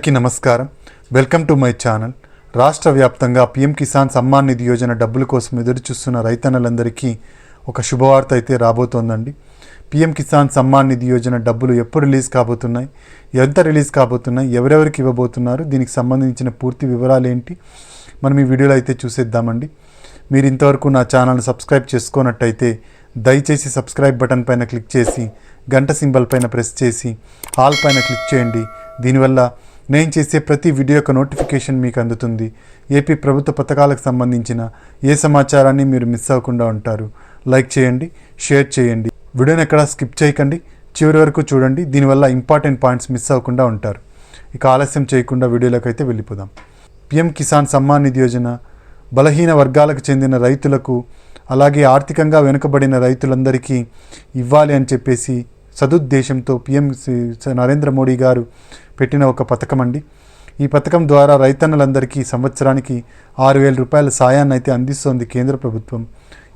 అందరికీ నమస్కారం. Welcome to my channel. రాష్ట్ర వ్యాప్తంగా పీఎం కిసాన్ సమ్మాన్ నిధి యోజన డబ్బుల కోసం ఎదురుచూస్తున్న రైతన్నలందరికీ ఒక శుభవార్త అయితే రాబోతోందండి. పీఎం కిసాన్ సమ్మాన్ నిధి యోజన డబ్బులు ఎప్పుడు రిలీజ్ కాబోతున్నాయి, ఎంత రిలీజ్ కాబోతున్నాయి, ఎవరెవరికి ఇవ్వబోతున్నారు, దీనికి సంబంధించిన పూర్తి వివరాలు ఏంటి మనం ఈ వీడియోలో అయితే చూసేద్దామండి. మీరు ఇంతవరకు నా ఛానల్ని సబ్స్క్రైబ్ చేసుకోనట్టయితే దయచేసి సబ్స్క్రైబ్ బటన్ పైన క్లిక్ చేసి గంట సింబల్ పైన ప్రెస్ చేసి ఆల్ పైన క్లిక్ చేయండి. దీనివల్ల నేను చేసే ప్రతి వీడియో యొక్క నోటిఫికేషన్ మీకు అందుతుంది. ఏపీ ప్రభుత్వ పథకాలకు సంబంధించిన ఏ సమాచారాన్ని మీరు మిస్ అవ్వకుండా ఉంటారు. లైక్ చేయండి, షేర్ చేయండి, వీడియోని ఎక్కడ స్కిప్ చేయకండి, చివరి వరకు చూడండి. దీనివల్ల ఇంపార్టెంట్ పాయింట్స్ మిస్ అవ్వకుండా ఉంటారు. ఇక ఆలస్యం చేయకుండా వీడియోలోకి అయితే వెళ్ళిపోదాం. పీఎం కిసాన్ సమ్మాన్ నిధి యోజన బలహీన వర్గాలకు చెందిన రైతులకు, అలాగే ఆర్థికంగా వెనుకబడిన రైతులందరికీ ఇవ్వాలి అని చెప్పేసి సదుద్దేశంతో పీఎం నరేంద్ర మోడీ గారు పెట్టిన ఒక పథకం అండి. ఈ పథకం ద్వారా రైతన్నలందరికీ సంవత్సరానికి 6,000 రూపాయల సాయాన్ని అయితే అందిస్తోంది కేంద్ర ప్రభుత్వం.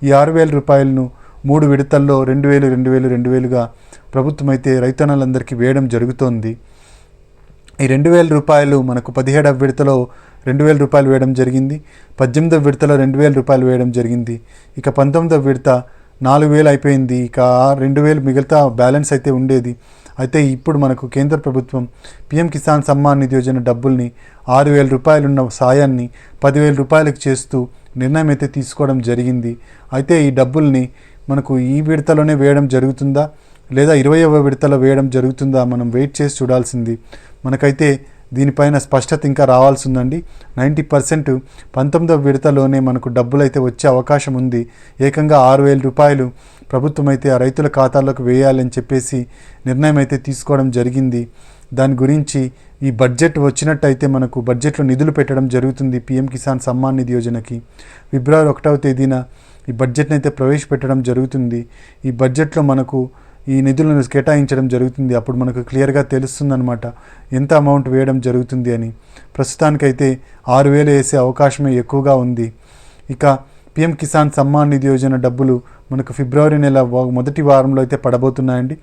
ఈ 6,000 రూపాయలను 3 విడతల్లో 2,000, 2,000, 2,000గా ప్రభుత్వం అయితే రైతన్నలందరికీ వేయడం జరుగుతోంది. ఈ 2,000 రూపాయలు మనకు 17వ విడతలో 2,000 రూపాయలు వేయడం జరిగింది, 18వ విడతలో 2,000 రూపాయలు వేయడం జరిగింది. ఇక 19వ విడత 4,000 అయిపోయింది. ఇక 2,000 మిగతా బ్యాలెన్స్ అయితే ఉండేది. అయితే ఇప్పుడు మనకు కేంద్ర ప్రభుత్వం పీఎం కిసాన్ సమ్మాన్ నిధి యోజన డబ్బుల్ని 6,000 రూపాయలున్న సాయాన్ని 10,000 రూపాయలకు చేస్తూ నిర్ణయం అయితే తీసుకోవడం జరిగింది. అయితే ఈ డబ్బుల్ని మనకు ఈ విడతలోనే వేయడం జరుగుతుందా లేదా 20వ విడతలో వేయడం జరుగుతుందా మనం వెయిట్ చేసి చూడాల్సింది. మనకైతే దీనిపైన స్పష్టత ఇంకా రావాల్సి ఉందండి. 90% 19వ విడతలోనే మనకు డబ్బులు అయితే వచ్చే అవకాశం ఉంది. ఏకంగా 6,000 రూపాయలు ప్రభుత్వం అయితే ఆ రైతుల ఖాతాల్లోకి వేయాలని చెప్పేసి నిర్ణయం అయితే తీసుకోవడం జరిగింది. దాని గురించి ఈ బడ్జెట్ వచ్చినట్టయితే మనకు బడ్జెట్లో నిధులు పెట్టడం జరుగుతుంది. పీఎం కిసాన్ సమ్మాన్ నిధి యోజనకి ఫిబ్రవరి 1వ తేదీన ఈ బడ్జెట్ని అయితే ప్రవేశపెట్టడం జరుగుతుంది. ఈ బడ్జెట్లో మనకు ఈ నిధులను కేటాయించడం జరుగుతుంది. అప్పుడు మనకు క్లియర్గా తెలుస్తుందన్నమాట ఎంత అమౌంట్ వేయడం జరుగుతుంది అని. ప్రస్తుతానికైతే 6,000 వేసే అవకాశమే ఎక్కువగా ఉంది. ఇక పీఎం కిసాన్ సమ్మాన్ నిధి యోజన డబ్బులు మనకు ఫిబ్రవరి నెల మొదటి వారంలో అయితే పడబోతున్నాయండి.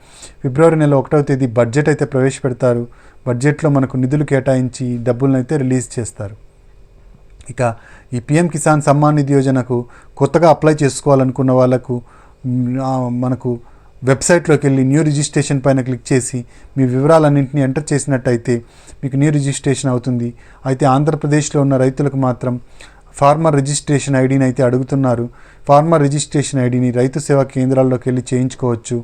ఫిబ్రవరి నెల 1వ తేదీ బడ్జెట్ అయితే ప్రవేశపెడతారు. బడ్జెట్లో మనకు నిధులు కేటాయించి డబ్బులను అయితే రిలీజ్ చేస్తారు. ఇక ఈ పీఎం కిసాన్ సమ్మాన్ నిధి యోజనకు కొత్తగా అప్లై చేసుకోవాలనుకున్న వాళ్ళకు మనకు వెబ్సైట్లోకి వెళ్ళి న్యూ రిజిస్ట్రేషన్ పైన క్లిక్ చేసి మీ వివరాలన్నింటినీ ఎంటర్ చేసినట్టయితే మీకు న్యూ రిజిస్ట్రేషన్ అవుతుంది. అయితే ఆంధ్రప్రదేశ్లో ఉన్న రైతులకు మాత్రం ఫార్మర్ రిజిస్ట్రేషన్ ఐడిని అయితే అడుగుతున్నారు. ఫార్మర్ రిజిస్ట్రేషన్ ఐడిని రైతు సేవా కేంద్రాల్లోకి వెళ్ళి చేయించుకోవచ్చు.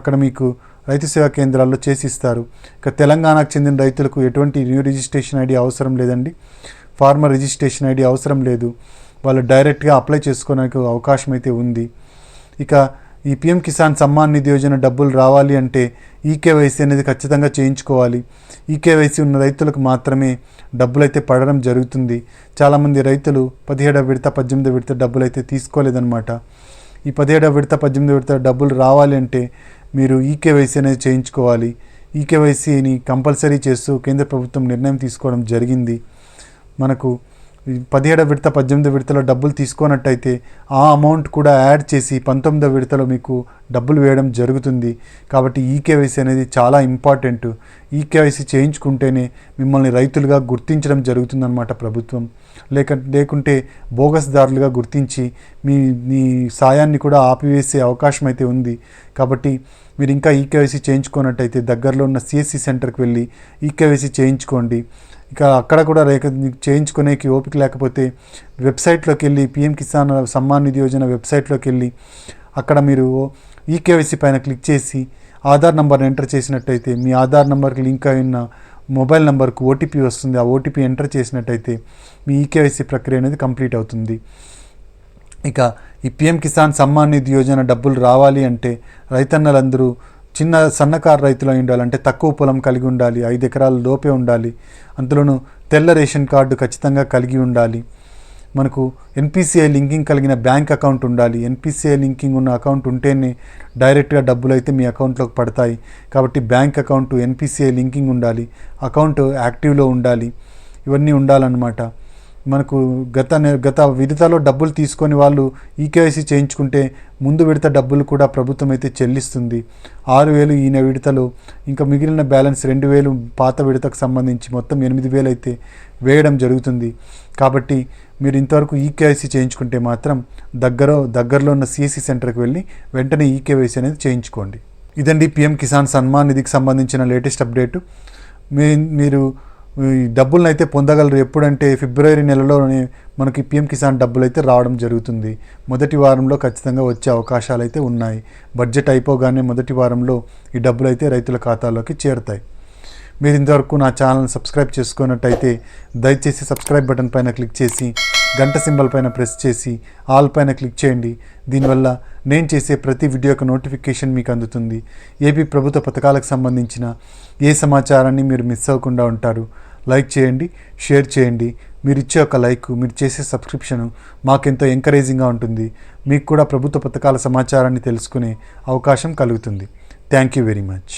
అక్కడ మీకు రైతు సేవా కేంద్రాల్లో చేసిస్తారు. ఇక తెలంగాణకు చెందిన రైతులకు ఎటువంటి న్యూ రిజిస్ట్రేషన్ ఐడి అవసరం లేదండి. ఫార్మర్ రిజిస్ట్రేషన్ ఐడి అవసరం లేదు. వాళ్ళు డైరెక్ట్గా అప్లై చేసుకోవడానికి అవకాశం అయితే ఉంది. ఇక ఈ పీఎం కిసాన్ సమ్మాన్ నిధి యోజన డబ్బులు రావాలి అంటే ఈకేవైసీ అనేది ఖచ్చితంగా చేయించుకోవాలి. ఈకేవైసీ ఉన్న రైతులకు మాత్రమే డబ్బులు అయితే పడడం జరుగుతుంది. చాలామంది రైతులు 17వ విడత 18వ విడత డబ్బులు అయితే తీసుకోలేదన్నమాట. ఈ 17వ విడత 18వ విడత డబ్బులు రావాలి అంటే మీరు ఈకేవైసీ అనేది చేయించుకోవాలి. ఈకేవైసీని కంపల్సరీ చేస్తూ కేంద్ర ప్రభుత్వం నిర్ణయం తీసుకోవడం జరిగింది. మనకు 17వ విడత 18వ విడతలో డబ్బులు తీసుకున్నట్టయితే ఆ అమౌంట్ కూడా యాడ్ చేసి 19వ విడతలో మీకు డబ్బులు వేయడం జరుగుతుంది. కాబట్టి ఈకేవైసీ అనేది చాలా ఇంపార్టెంట్. ఈకేవైసీ చేయించుకుంటేనే మిమ్మల్ని రైతులుగా గుర్తించడం జరుగుతుందన్నమాట ప్రభుత్వం. లేకుంటే బోగస్దారులుగా గుర్తించి మీ సాయాన్ని కూడా ఆపివేసే అవకాశం అయితే ఉంది. కాబట్టి మీరు ఇంకా ఈకేవైసీ చేయించుకున్నట్టయితే దగ్గరలో ఉన్న సిఎస్సి సెంటర్కి వెళ్ళి ఈకేవైసీ చేయించుకోండి. ఇక అక్కడ కూడా చేయించుకునేకి ఓపిక లేకపోతే వెబ్సైట్లోకి వెళ్ళి పీఎం కిసాన్ సమ్మాన్ నిధి యోజన వెబ్సైట్లోకి వెళ్ళి అక్కడ మీరు ఈకేవైసీ పైన క్లిక్ చేసి ఆధార్ నెంబర్ని ఎంటర్ చేసినట్టయితే మీ ఆధార్ నెంబర్కి లింక్ అయిన మొబైల్ నెంబర్కు ఓటీపీ వస్తుంది. ఆ ఓటీపీ ఎంటర్ చేసినట్టయితే మీ ఈకేవైసీ ప్రక్రియ అనేది కంప్లీట్ అవుతుంది. ఇక ఈ పీఎం కిసాన్ సమ్మాన్ నిధి యోజన డబ్బులు రావాలి అంటే రైతన్నలందరూ సన్నకారు రైతులు అయి ఉండాలి. అంటే తక్కువ పొలం కలిగి ఉండాలి, 5 ఎకరాల లోపే ఉండాలి. అందులోనూ తెల్ల రేషన్ కార్డు ఖచ్చితంగా కలిగి ఉండాలి. మనకు ఎన్పిసిఐ లింకింగ్ కలిగిన బ్యాంక్ అకౌంట్ ఉండాలి. ఎన్పిసిఐ లింకింగ్ ఉన్న అకౌంట్ ఉంటేనే డైరెక్ట్గా డబ్బులు అయితే మీ అకౌంట్లోకి పడతాయి. కాబట్టి బ్యాంక్ అకౌంట్ ఎన్పిసిఐ లింకింగ్ ఉండాలి, అకౌంట్ యాక్టివ్లో ఉండాలి. ఇవన్నీ ఉండాలన్నమాట. మనకు గత విడతలో డబ్బులు తీసుకొని వాళ్ళు ఈకేవైసీ చేయించుకుంటే ముందు విడత డబ్బులు కూడా ప్రభుత్వం అయితే చెల్లిస్తుంది. 6,000 ఈ విడతలో, ఇంకా మిగిలిన బ్యాలెన్స్ 2,000 పాత విడతకు సంబంధించి మొత్తం 8,000 అయితే వేయడం జరుగుతుంది. కాబట్టి మీరు ఇంతవరకు ఈకేవైసీ చేయించుకుంటే మాత్రం దగ్గరలో ఉన్న సిఎస్సి సెంటర్కి వెళ్ళి వెంటనే ఈకేవైసీ అనేది చేయించుకోండి. ఇదండి పిఎం కిసాన్ సన్మాన్ నిధికి సంబంధించిన లేటెస్ట్ అప్డేటు. మీరు ఈ డబ్బులను అయితే పొందగలరు. ఎప్పుడంటే ఫిబ్రవరి నెలలోనే మనకి పిఎం కిసాన్ డబ్బులు అయితే రావడం జరుగుతుంది. మొదటి వారంలో ఖచ్చితంగా వచ్చే అవకాశాలు అయితే ఉన్నాయి. బడ్జెట్ అయిపోగానే మొదటి వారంలో ఈ డబ్బులు అయితే రైతుల ఖాతాలోకి చేరుతాయి. మీరు ఇంతవరకు నా ఛానల్ సబ్స్క్రైబ్ చేసుకున్నట్టయితే దయచేసి సబ్స్క్రైబ్ బటన్ పైన క్లిక్ చేసి గంట సింబల్ పైన ప్రెస్ చేసి ఆల్ పైన క్లిక్ చేయండి. దీనివల్ల నేను చేసే ప్రతి వీడియో యొక్క నోటిఫికేషన్ మీకు అందుతుంది. ఏపీ ప్రభుత్వ పథకాలకు సంబంధించిన ఏ సమాచారాన్ని మీరు మిస్ అవ్వకుండా ఉంటారు. లైక్ చేయండి, షేర్ చేయండి. మీరు ఇచ్చే ఒక లైక్, మీరు చేసే సబ్స్క్రిప్షన్ మాకెంతో ఎంకరేజింగ్గా ఉంటుంది. మీకు కూడా ప్రభుత్వ పథకాల సమాచారాన్ని తెలుసుకునే అవకాశం కలుగుతుంది. Thank you very much.